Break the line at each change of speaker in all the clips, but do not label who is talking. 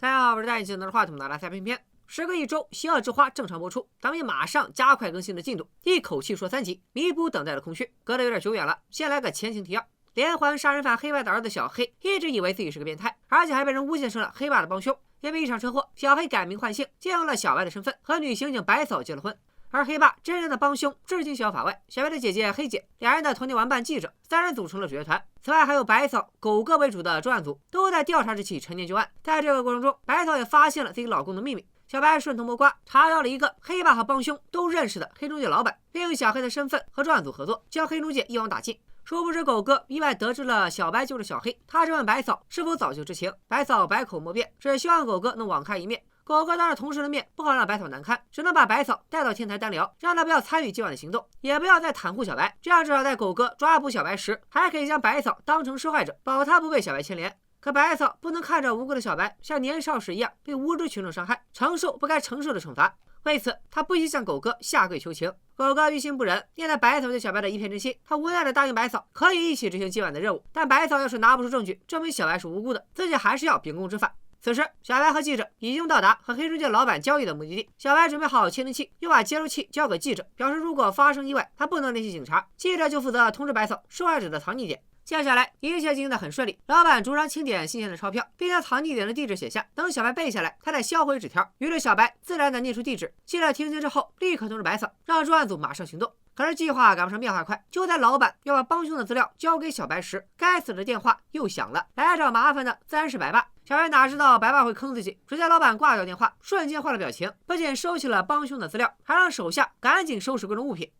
大家好，我是戴眼镜拿着话筒的拉塞偏偏。时隔1周，《邪恶之花》正常播出，咱们也马上加快更新的进度，一口气说3集，弥补等待的空虚。隔得有点久远了，先来个前情提要。连环杀人犯黑爸的儿子小黑一直以为自己是个变态，而且还被人诬陷成了黑爸的帮凶。因为一场车祸，小黑改名换姓，借用了小白的身份，和女刑警白嫂结了婚。而黑爸真正的帮凶至今逍遥法外，小白的姐姐黑姐，俩人的童年玩伴记者，3人组成了主角团。此外还有白嫂、狗哥为主的专案组，都在调查这起陈年旧案。在这个过程中，白嫂也发现了自己老公的秘密。小白顺藤摸瓜，查到了一个黑爸和帮凶都认识的黑中介老板，并用小黑的身份和专案组合作，将黑中介一网打尽。殊不知狗哥意外得知了小白就是小黑，他质问白嫂是否早就知情，白嫂百口莫辩，只希望狗哥能网开一面。狗哥当着同事的面不好让白嫂难堪，只能把白嫂带到天台单聊，让她不要参与今晚的行动，也不要再袒护小白，这样至少在狗哥抓捕小白时，还可以将白嫂当成受害者，保她不被小白牵连。可白嫂不能看着无辜的小白像年少时一样被无知群众伤害，承受不该承受的惩罚。为此，他不惜向狗哥下跪求情。狗哥于心不忍，念在白嫂对小白的一片真心，他无奈地答应白嫂可以一起执行今晚的任务。但白嫂要是拿不出证据证明小白是无辜的，自己还是要秉公执法。此时，小白和记者已经到达和黑中介老板交易的目的地。小白准备好窃听器，又把接收器交给记者，表示如果发生意外，他不能联系警察，记者就负责通知白嫂受害者的藏匿点。接下来一切进行得很顺利，老板主张清点新鲜的钞票，并将藏匿点的地址写下，等小白背下来，他再销毁纸条。于是小白自然地念出地址。记者听清之后，立刻通知白嫂，让专案组马上行动。可是计划赶不上变化快，就在老板要把帮凶的资料交给小白时，该死的电话又响了。来找麻烦的自然是白爸。小白哪知道白爸会坑自己，只见老板挂掉电话，瞬间换了表情，不仅收起了帮凶的资料，还让手下赶紧收拾各种物品。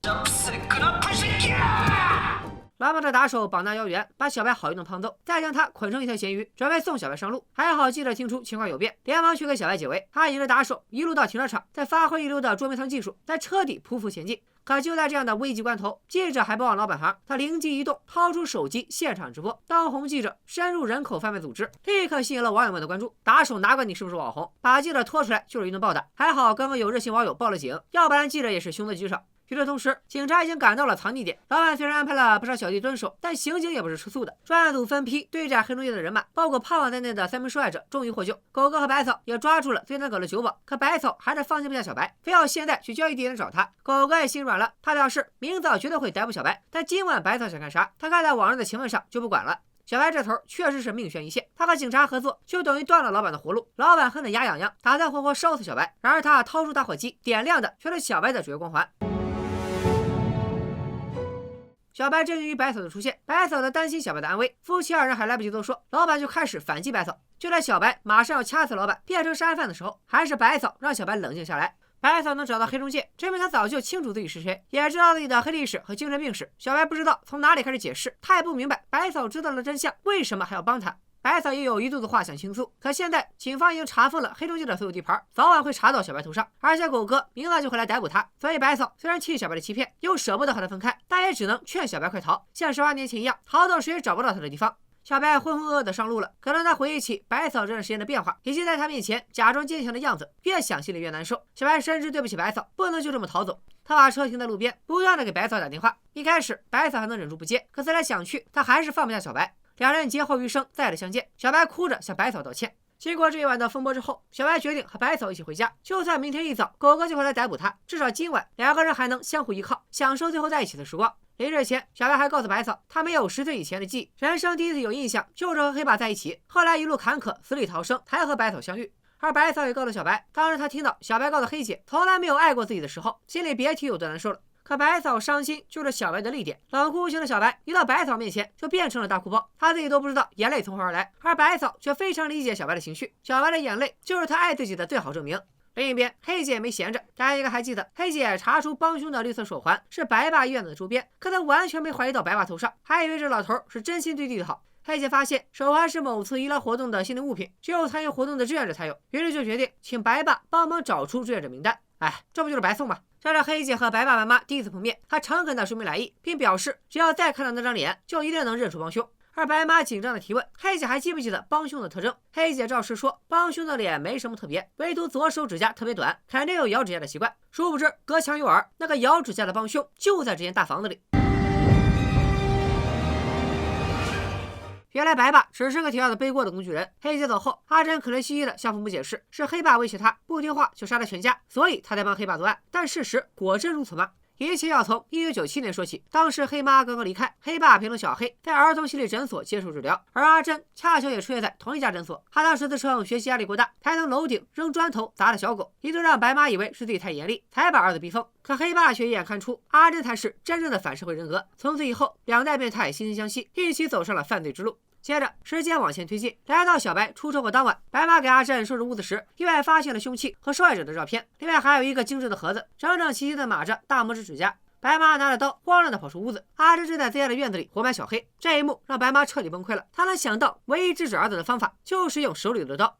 老板的打手绑架妖员，把小白好一顿胖揍，再将他捆成一条咸鱼，准备送小白上路。还好记者听出情况有变，连忙去给小白解围。他引着打手一路到停车场，再发挥一流的捉迷藏技术，在车底匍匐前进。可就在这样的危急关头，记者还不忘老本行，他灵机一动，掏出手机现场直播。当红记者深入人口贩卖组织，立刻吸引了网友们的关注。打手哪管你是不是网红，把记者拖出来就是一顿暴打。还好刚刚有热心网友报了警，要不然记者也是凶多吉少。与此同时，警察已经赶到了藏匿点。老板虽然安排了不少小弟蹲守，但刑警也不是吃素的。专案组分批对战黑中介的人马，包括胖在内的3名受害者终于获救。狗哥和白嫂也抓住了最难搞的酒保，可白嫂还是放心不下小白，非要现在去交易地点找他。狗哥也心软了，他表示明早绝对会逮捕小白，但今晚白嫂想干啥，他看在网上的情分上就不管了。小白这头确实是命悬一线，他和警察合作就等于断了老板的活路。老板恨得牙痒痒，打算活活烧死小白。然而他掏出打火机，点亮的却是小白的主角光环。小白震惊于白嫂的出现，白嫂的担心小白的安危，夫妻2人还来不及多说，老板就开始反击白嫂。就在小白马上要掐死老板，变成杀人犯的时候，还是白嫂让小白冷静下来。白嫂能找到黑中介，证明他早就清楚自己是谁，也知道自己的黑历史和精神病史。小白不知道从哪里开始解释，他也不明白白嫂知道了真相，为什么还要帮他。白嫂也有一肚子话想倾诉，可现在警方已经查封了黑中介的所有地盘，早晚会查到小白头上，而且狗哥明早就会来逮捕他。所以白嫂虽然气小白的欺骗，又舍不得和他分开，但也只能劝小白快逃，像18年前一样，逃到谁也找不到他的地方。小白浑浑噩噩的上路了，可能他回忆起白嫂这段时间的变化，以及在他面前假装坚强的样子，越想心里越难受。小白深知对不起白嫂，不能就这么逃走。他把车停在路边，不断的给白嫂打电话。一开始白嫂还能忍住不接，可思来想去，他还是放不下小白。2人劫后余生，再次相见。小白哭着向白嫂道歉。经过这一晚的风波之后，小白决定和白嫂一起回家。就算明天一早狗哥就会来逮捕他，至少今晚2个人还能相互依靠，享受最后在一起的时光。临睡前，小白还告诉白嫂，他没有10岁以前的记忆，人生第一次有印象就是和黑爸在一起，后来一路坎坷，死里逃生，才和白嫂相遇。而白嫂也告诉小白，当时他听到小白告诉黑姐从来没有爱过自己的时候，心里别提有多难受了。可白嫂伤心就是小白的泪点，冷酷无情的小白一到白嫂面前就变成了大哭包，他自己都不知道眼泪从何而来，而白嫂却非常理解小白的情绪，小白的眼泪就是他爱自己的最好证明。另一边，黑姐没闲着，大家应该还记得，黑姐查出帮凶的绿色手环是白爸院子的周边，可她完全没怀疑到白爸头上，还以为这老头是真心对弟弟好。黑姐发现手环是某次医疗活动的限定物品，只有参与活动的志愿者才有，于是就决定请白爸帮忙找出志愿者名单。这不就是白送吗？这是黑姐和白爸妈妈第一次碰面，她诚恳地说明来意，并表示只要再看到那张脸，就一定能认出帮凶。而白妈紧张地提问，黑姐还记不记得帮凶的特征？黑姐照实说，帮凶的脸没什么特别，唯独左手指甲特别短，肯定有咬指甲的习惯。殊不知隔墙有耳，那个咬指甲的帮凶就在这间大房子里。原来白爸只是个铁要的背锅的工具人。黑姐走后，阿珍可怜兮兮的向父母解释，是黑爸威胁他不听话就杀了全家，所以他才帮黑爸作案。但事实果真如此吗？一切要从1997年说起。当时黑妈刚刚离开，黑爸陪同小黑在儿童心理诊所接受治疗，而阿珍恰巧也出现在同一家诊所。他当时自称学习压力过大，还从楼顶扔砖头砸了小狗，一度让白妈以为是自己太严厉，才把儿子逼疯。可黑爸却一眼看出阿珍才是真正的反社会人格。从此以后，两代变态惺惺相惜，一起走上了犯罪之路。接着，时间往前推进，来到小白出车祸当晚，白妈给阿珍收拾屋子时，意外发现了凶器和受害者的照片，另外还有一个精致的盒子，整整齐齐的码着大拇指指甲。白妈拿着刀，慌乱的跑出屋子。阿珍正在自家的院子里活埋小黑，这一幕让白妈彻底崩溃了。她能想到唯一制止儿子的方法，就是用手里的刀。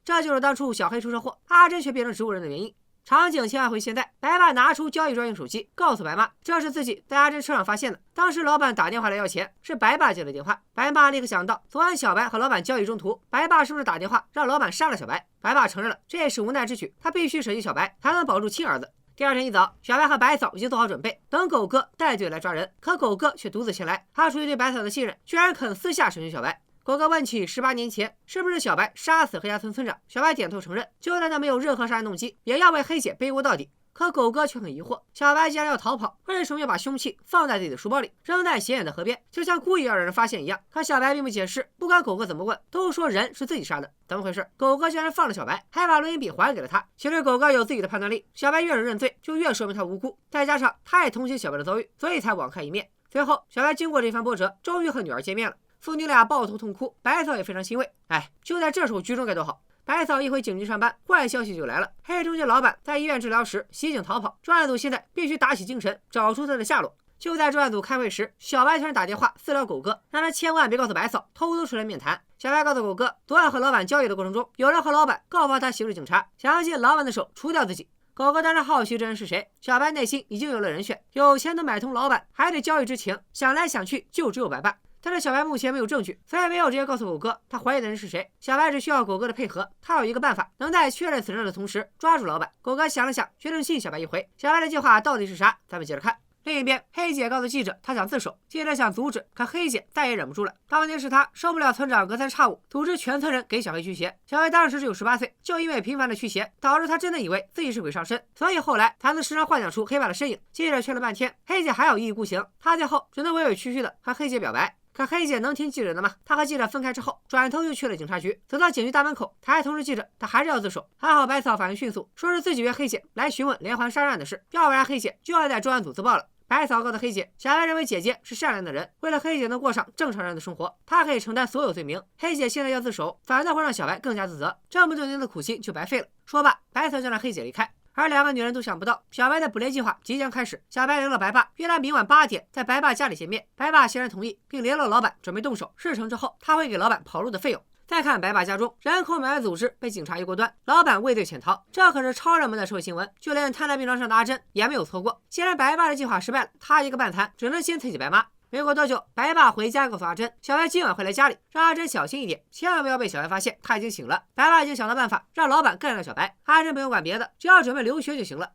这就是当初小黑出车祸，阿珍却变成植物人的原因。场景切换回现在，白爸拿出交易专用手机，告诉白妈这是自己在阿珍车上发现的。当时老板打电话来要钱，是白爸接的电话。白妈立刻想到，昨晚小白和老板交易中途，白爸是不是打电话让老板杀了小白？白爸承认了，这也是无奈之举，他必须舍弃小白，才能保住亲儿子。第二天一早，小白和白嫂已经做好准备，等狗哥带队来抓人。可狗哥却独自前来，他出于对白嫂的信任，居然肯私下审讯小白。狗哥问起18年前是不是小白杀死黑家村村长，小白点头承认，就算他没有任何杀人动机，也要为黑姐背锅到底。可狗哥却很疑惑，小白既然要逃跑，为什么要把凶器放在自己的书包里，扔在显眼的河边，就像故意要让人发现一样？可小白并不解释，不管狗哥怎么问，都说人是自己杀的。怎么回事？狗哥居然放了小白，还把录音笔还给了他。其实狗哥有自己的判断力，小白越是认罪，就越说明他无辜，再加上他也同情小白的遭遇，所以才网开一面。最后，小白经过这番波折，终于和女儿见面了。父女俩抱头痛哭，白嫂也非常欣慰。哎，就在这时候居中该多好！白嫂一回警局上班，坏消息就来了。黑中介老板在医院治疗时袭警逃跑，专案组现在必须打起精神，找出他的下落。就在专案组开会时，小白突然打电话私聊狗哥，让他千万别告诉白嫂，偷偷出来面谈。小白告诉狗哥，昨晚和老板交易的过程中，有人和老板告发他协助警察，想要借老板的手除掉自己。狗哥当然好奇这人是谁，小白内心已经有了人选，有钱能买通老板，还得交易之情，想来想去就只有白爸。但是小白目前没有证据，所以没有直接告诉狗哥他怀疑的人是谁。小白只需要狗哥的配合，他有一个办法，能在确认此人的同时抓住老板。狗哥想了想，决定信小白一回。小白的计划到底是啥？咱们接着看。另一边，黑姐告诉记者，她想自首，记者想阻止，可黑姐再也忍不住了。当年是她受不了村长隔三差五组织全村人给小黑驱邪，小黑当时只有18岁，就因为频繁的驱邪，导致他真的以为自己是鬼上身，所以后来才能时常幻想出黑爸的身影。记者劝了半天，黑姐还要一意孤行，他最后只能委委屈屈的和黑姐表白。可黑姐能听记者的吗？她和记者分开之后，转头就去了警察局。走到警局大门口，她还通知记者，她还是要自首。还好白嫂反应迅速，说是自己约黑姐来询问连环杀人案的事，要不然黑姐就要在专案组自爆了。白嫂告诉黑姐，小白认为姐姐是善良的人，为了黑姐能过上正常人的生活，她可以承担所有罪名。黑姐现在要自首，反倒会让小白更加自责，这么多年的苦心就白费了。说罢，白嫂就让黑姐离开。而两个女人都想不到，小白的捕猎计划即将开始。小白联络白爸，约他明晚8点在白爸家里见面。白爸欣然同意，并联络老板准备动手。事成之后，他会给老板跑路的费用。再看白爸家中，人口买卖组织被警察一锅端，老板畏罪潜逃，这可是超热门的社会新闻，就连瘫在病床上的阿珍也没有错过。显然白爸的计划失败了，他一个半残，只能先刺激白妈。没过多久，白爸回家告诉阿珍，小白今晚会来家里，让阿珍小心一点，千万不要被小白发现他已经醒了。白爸已经想到办法，让老板干掉小白，阿珍不用管别的，只要准备留学就行了。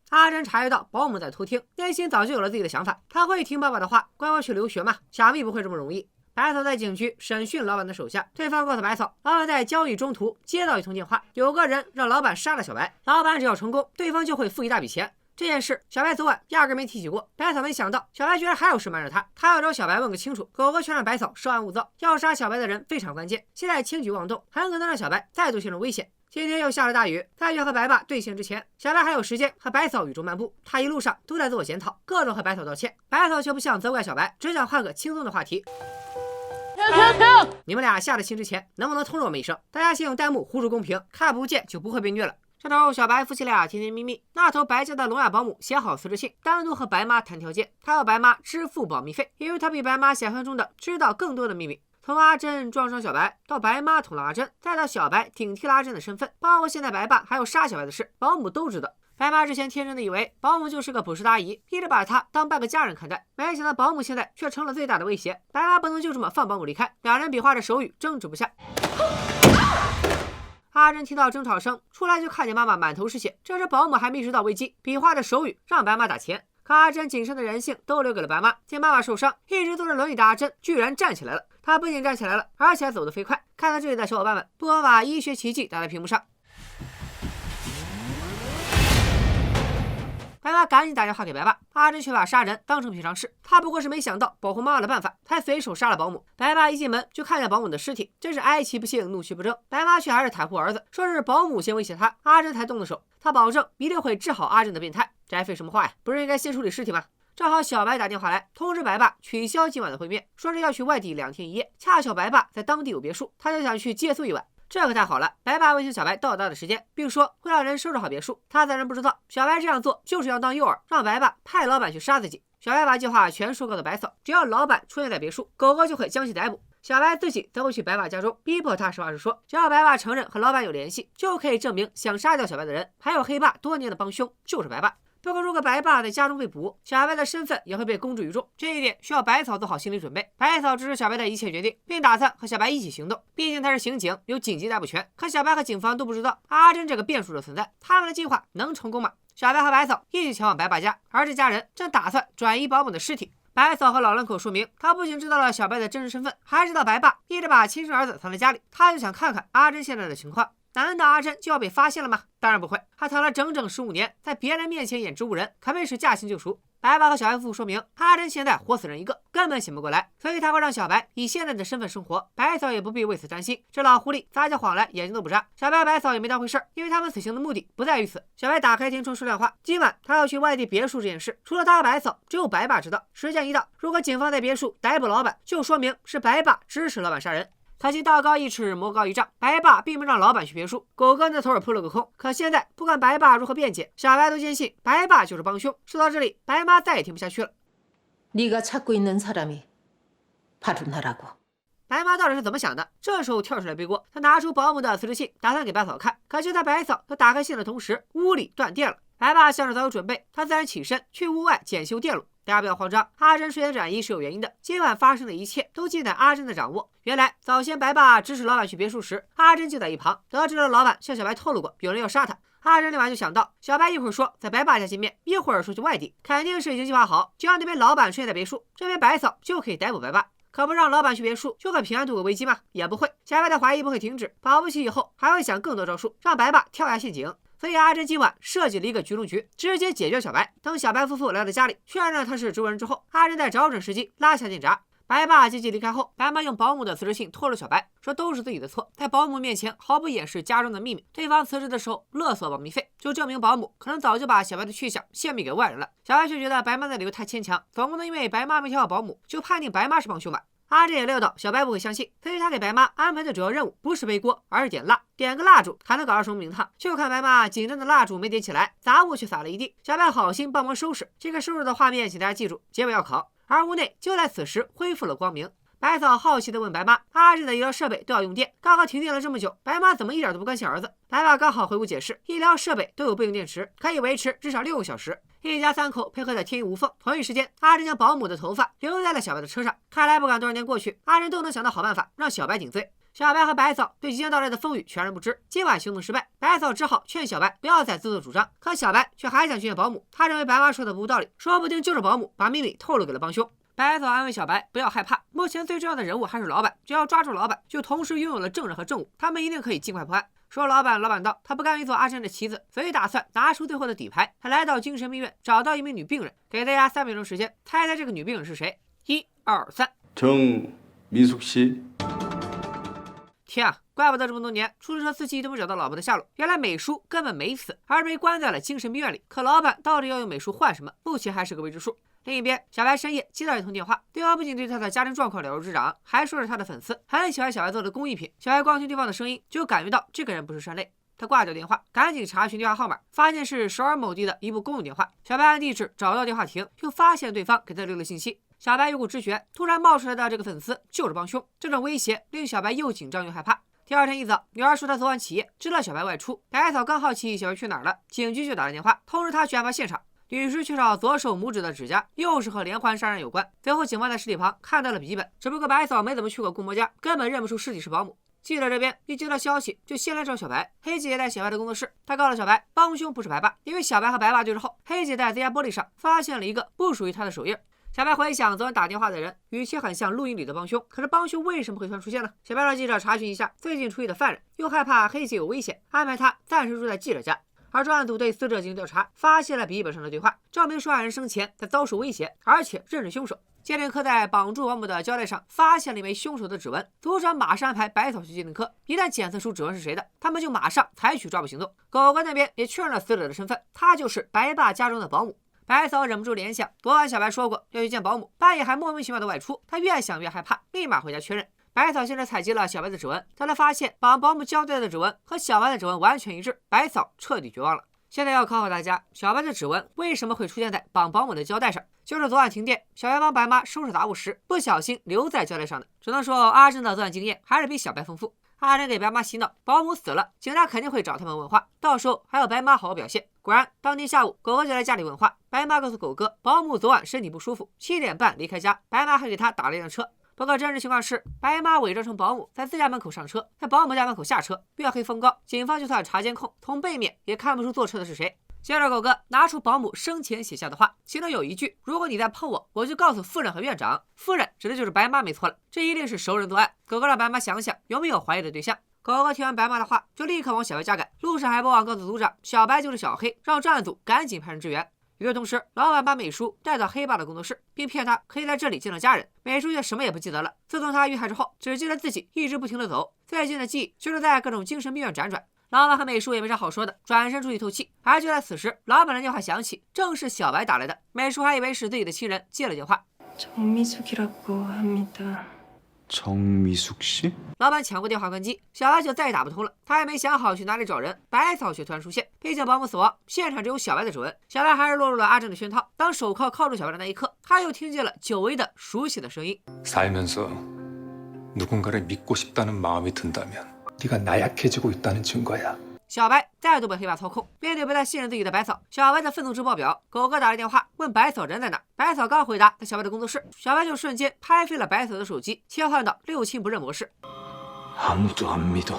阿珍察觉到保姆在偷听，内心早就有了自己的想法，他会听爸爸的话，乖乖去留学吗？想必不会这么容易。白嫂在警局审讯老板的手下，对方告诉白嫂，老板在交易中途接到一通电话，有个人让老板杀了小白，老板只要成功，对方就会付一大笔钱。这件事小白昨晚压根没提起过，白嫂没想到小白居然还有事瞒着他，他要找小白问个清楚。狗哥却让白嫂稍安勿躁，要杀小白的人非常关键，现在轻举妄动，很可能让小白再度陷入危险。今天又下了大雨，在去和白爸兑现之前，小白还有时间和白嫂雨中漫步。他一路上都在自我检讨，各种和白嫂道歉。白嫂却不想责怪小白，只想换个轻松的话题。你们俩下了棋之前，能不能通知我们一声？大家先用弹幕互助公平，看不见就不会被虐了。这头小白夫妻俩甜甜蜜蜜，那头白家的聋哑保姆写好辞职信，单独和白妈谈条件，他要白妈支付保密费，因为他比白妈想象中的知道更多的秘密。从阿珍撞伤小白，到白妈捅了阿珍，再到小白顶替了阿珍的身份，包括现在白爸还有杀小白的事，保姆都知道。白妈之前天真的以为保姆就是个朴实的阿姨，一直把她当半个家人看待，没想到保姆现在却成了最大的威胁。白妈不能就这么放保姆离开，两人比划着手语，争执不下。阿珍听到争吵声，出来就看见妈妈满头是血。这时保姆还没意识到危机，比划着手语让白妈打钱。可阿珍仅剩的人性都留给了白妈。见妈妈受伤，一直坐着轮椅的阿珍居然站起来了。她不仅站起来了，而且还走得飞快。看到这里的小伙伴们，不妨把医学奇迹打在屏幕上。白妈赶紧打电话给白爸，阿珍却把杀人当成平常事。他不过是没想到保护妈妈的办法，才随手杀了保姆。白爸一进门就看见保姆的尸体，真是哀其不幸，怒其不争。白妈却还是袒护儿子，说是保姆先威胁他，阿珍才动的手。他保证一定会治好阿珍的变态。这还废什么话呀？不是应该先处理尸体吗？正好小白打电话来通知白爸取消今晚的会面，说是要去外地2天1夜。恰巧白爸在当地有别墅，他就想去借宿一晚。这可太好了！白爸问清小白到达的时间，并说会让人收拾好别墅。他自然不知道，小白这样做就是要当诱饵，让白爸派老板去杀自己。小白把计划全说告了白嫂，只要老板出现在别墅，狗狗就会将其逮捕。小白自己则会去白爸家中，逼迫他实话实说。只要白爸承认和老板有联系，就可以证明想杀掉小白的人，还有黑爸多年的帮凶就是白爸。不过，如果白爸在家中被捕，小白的身份也会被公之于众，这一点需要白嫂做好心理准备。白嫂支持小白的一切决定，并打算和小白一起行动，毕竟他是刑警，有紧急逮捕权。可小白和警方都不知道阿珍这个变数的存在，他们的计划能成功吗？小白和白嫂一起前往白爸家，而这家人正打算转移保姆的尸体。白嫂和老两口说明，他不仅知道了小白的真实身份，还知道白爸一直把亲生儿子藏在家里，他就想看看阿珍现在的情况。难道阿珍就要被发现了吗？当然不会，他藏了整整15年，在别人面前演植物人，可谓是驾轻就熟。白爸和小白夫妇说明，阿珍现在活死人一个，根本醒不过来，所以他会让小白以现在的身份生活。白嫂也不必为此担心，这老狐狸撒起谎来眼睛都不眨。小白白嫂也没当回事，因为他们此行的目的不在于此。小白打开天窗说亮话，今晚他要去外地别墅这件事，除了他和白嫂，只有白爸知道。时间一到，如果警方在别墅逮捕老板，就说明是白爸支持老板杀人。可惜道高一尺，魔高一丈，白爸并不让老板去别墅，狗哥那头也扑了个空。可现在不管白爸如何辩解，小白都坚信白爸就是帮凶。说到这里，白妈再也听不下去了。
네가 찾고 있는 사람이 바로 나라고。
白妈到底是怎么想的？这时候跳出来背锅，她拿出保姆的辞职信，打算给白嫂看。可就在白嫂要打开信的同时，屋里断电了。白爸像是早有准备，他自然起身去屋外检修电路。大家不要慌张，阿珍睡前转移是有原因的。今晚发生的一切都尽在阿珍的掌握。原来早先白爸指使老板去别墅时，阿珍就在一旁，得知了老板向小白透露过有人要杀他。阿珍立马就想到，小白一会儿说在白爸家见面，一会儿说去外地，肯定是已经计划好，只要那边老板出现在别墅，这边白嫂就可以逮捕白爸。可不让老板去别墅，就可平安度过危机吗？也不会。小白的怀疑不会停止，保不齐以后还会想更多招数，让白爸跳下陷阱。所以阿珍今晚设计了一个局中局，直接解决小白。等小白夫妇来到家里，确认了他是植物人之后，阿珍再找准时机拉下电闸。白爸接机离开后，白妈用保姆的辞职信拖住小白，说都是自己的错，在保姆面前毫不掩饰家中的秘密。对方辞职的时候勒索保密费，就证明保姆可能早就把小白的去向泄密给外人了。小白却觉得白妈的理由太牵强，总不能因为白妈没挑好保姆就判定白妈是帮凶吧。阿珍也料到小白不会相信，所以他给白妈安排的主要任务不是背锅，而是点蜡。点个蜡烛还能搞到什么名堂？就看白妈紧张的蜡烛没点起来，杂物却撒了一地。小白好心帮忙收拾，这个收拾的画面请大家记住，结尾要考。而屋内就在此时恢复了光明。白嫂好奇地问白妈，阿珍的医疗设备都要用电，刚刚停电了这么久，白妈怎么一点都不关心儿子？白爸刚好回屋解释，医疗设备都有备用电池，可以维持至少6个小时。一家3口配合得天衣无缝。同一时间，阿珍将保姆的头发留在了小白的车上。看来不管多少年过去，阿珍都能想到好办法让小白顶罪。小白和白嫂对即将到来的风雨全然不知，今晚行动失败，白嫂只好劝小白不要再自作主张。可小白却还想去见保姆，他认为白妈说的不无道理，说不定就是保姆把秘密透露给了帮凶。白嫂安慰小白不要害怕，目前最重要的人物还是老板，只要抓住老板，就同时拥有了证人和证物，他们一定可以尽快破案。说老板道，他不甘于做阿珍的棋子，所以打算拿出最后的底牌。他来到精神病院，找到一名女病人，给大家3秒钟时间，猜猜这个女病人是谁？1、2、3。
정미숙씨。
天啊，怪不得这么多年出租车司机都没找到老婆的下落，原来美叔根本没死，而是被关在了精神病院里。可老板到底要用美叔换什么？目前还是个未知数。另一边，小白深夜接到一通电话，对方不仅对他的家庭状况了如指掌，还说是他的粉丝，很喜欢小白做的工艺品。小白光听对方的声音，就感觉到这个人不是善类。他挂掉电话，赶紧查询电话号码，发现是首尔某地的一部公用电话。小白按地址找到电话亭，又发现对方给他留了信息。小白有股直觉，突然冒出来的这个粉丝就是帮凶。这种威胁令小白又紧张又害怕。第二天一早，女儿说她昨晚起夜，知道小白外出。白嫂刚好奇小白去哪儿了，警局就打了电话通知她去案发现场。女尸缺少左手拇指的指甲，又是和连环杀人有关。随后警方在尸体旁看到了笔记本，只不过白嫂没怎么去过顾摸家，根本认不出尸体是保姆。记者这边一接到消息，就先来找小白。黑姐也在小白的工作室，他告诉小白，帮凶不是白爸，因为小白和白爸对峙后，黑姐在 ZR 玻璃上发现了一个不属于他的手印。小白回想昨晚打电话的人，语气很像录音里的帮凶，可是帮凶为什么会突然出现呢？小白让记者查询一下最近出狱的犯人，又害怕黑姐有危险，安排他暂时住在记者家。而专案组对死者进行调查，发现了笔记本上的对话，证明受害人生前在遭受威胁，而且认识凶手。鉴定科在绑住保姆的胶带上发现了一枚凶手的指纹，组长马上安排白嫂去鉴定科，一旦检测出指纹是谁的，他们就马上采取抓捕行动。狗狗那边也确认了死者的身份，他就是白爸家中的保姆。白嫂忍不住联想，昨晚小白说过要去见保姆，半夜还莫名其妙的外出，她越想越害怕，立马回家确认。白嫂现在采集了小白的指纹，当她发现绑保姆胶带的指纹和小白的指纹完全一致，白嫂彻底绝望了。现在要考考大家，小白的指纹为什么会出现在绑保姆的胶带上？就是昨晚停电，小白帮白妈收拾杂物时不小心留在胶带上的。只能说阿珍的作案经验还是比小白丰富。阿珍给白妈洗脑，保姆死了，警察肯定会找他们问话，到时候还要白妈好好表现。果然，当天下午，狗哥就来家里问话。白妈告诉狗哥，保姆昨晚身体不舒服，7点半离开家，白妈还给他打了一辆车。不过真实情况是，白妈伪装成保姆，在自家门口上车，在保姆家门口下车。月黑风高，警方就算查监控，从背面也看不出坐车的是谁。接着，狗哥拿出保姆生前写下的话，其中有一句：“如果你再碰我，我就告诉夫人和院长。”夫人指的就是白妈，没错了，这一定是熟人作案。狗哥让白妈想想有没有怀疑的对象。狗哥听完白妈的话，就立刻往小白家赶，路上还不忘告诉组长，小白就是小黑，让专案组赶紧派人支援。与此同时，老板把美叔带到黑爸的工作室，并骗他可以在这里见到家人。美叔却什么也不记得了。自从他遇害之后，只记得自己一直不停地走，最近的记忆就是在各种精神病院辗转。老板和美叔也没啥好说的，转身出去透气。而就在此时，老板的电话响起，正是小白打来的。美叔还以为是自己的亲人接了电话。
정미숙이라고 합니다.
정미숙 씨?
老板抢过电话关机，小白就再也打不通了。他还没想好去哪里找人，白嫂却突然出现。毕竟保姆死亡，现场只有小白的指纹，小白还是落入了阿珍的圈套。当手铐铐住小白的那一刻，他又听见了久违的熟悉的声音。
살면서 누군가를 믿고 싶다는 마음이 든다면 네가 나약해지고 있다는 증거야.
小白再度被黑爸操控，面对不太信任自己的白嫂，小白的愤怒值爆表。狗哥打来电话问白嫂人在哪，白嫂刚回答在小白的工作室，小白就瞬间拍飞了白嫂的手机，切换到六亲不认模式。
아무도 안 믿어.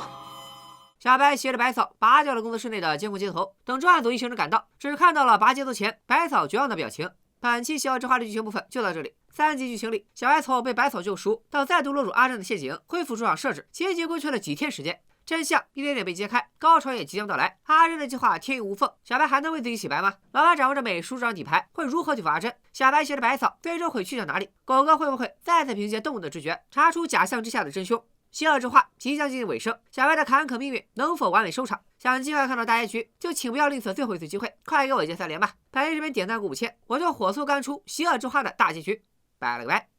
小白携着白嫂拔掉了工作室内的监控接头，等专案组一行人赶到，只看到了拔接头前白嫂绝望的表情。本期《邪恶之花》的剧情部分就到这里。3集剧情里，小白从被白嫂救赎到再度落入阿珍的陷阱，恢复出厂设置，情节过去了几天时间。 真相一点点被揭开，高潮也即将到来。阿珍的计划天衣无缝，小白还能为自己洗白吗？老板掌握着美术这张底牌，会如何对付阿珍？小白携着白嫂最终会去向哪里？狗哥会不会再次凭借动物的直觉查出假象之下的真凶？邪恶之花即将接近尾声，小白的坎坷命运能否完美收场？想尽快看到大结局，就请不要吝啬最后一次机会，快给我一键3连吧！本期视频点赞过5000，我就火速干出邪恶之花的大结局。拜了个拜。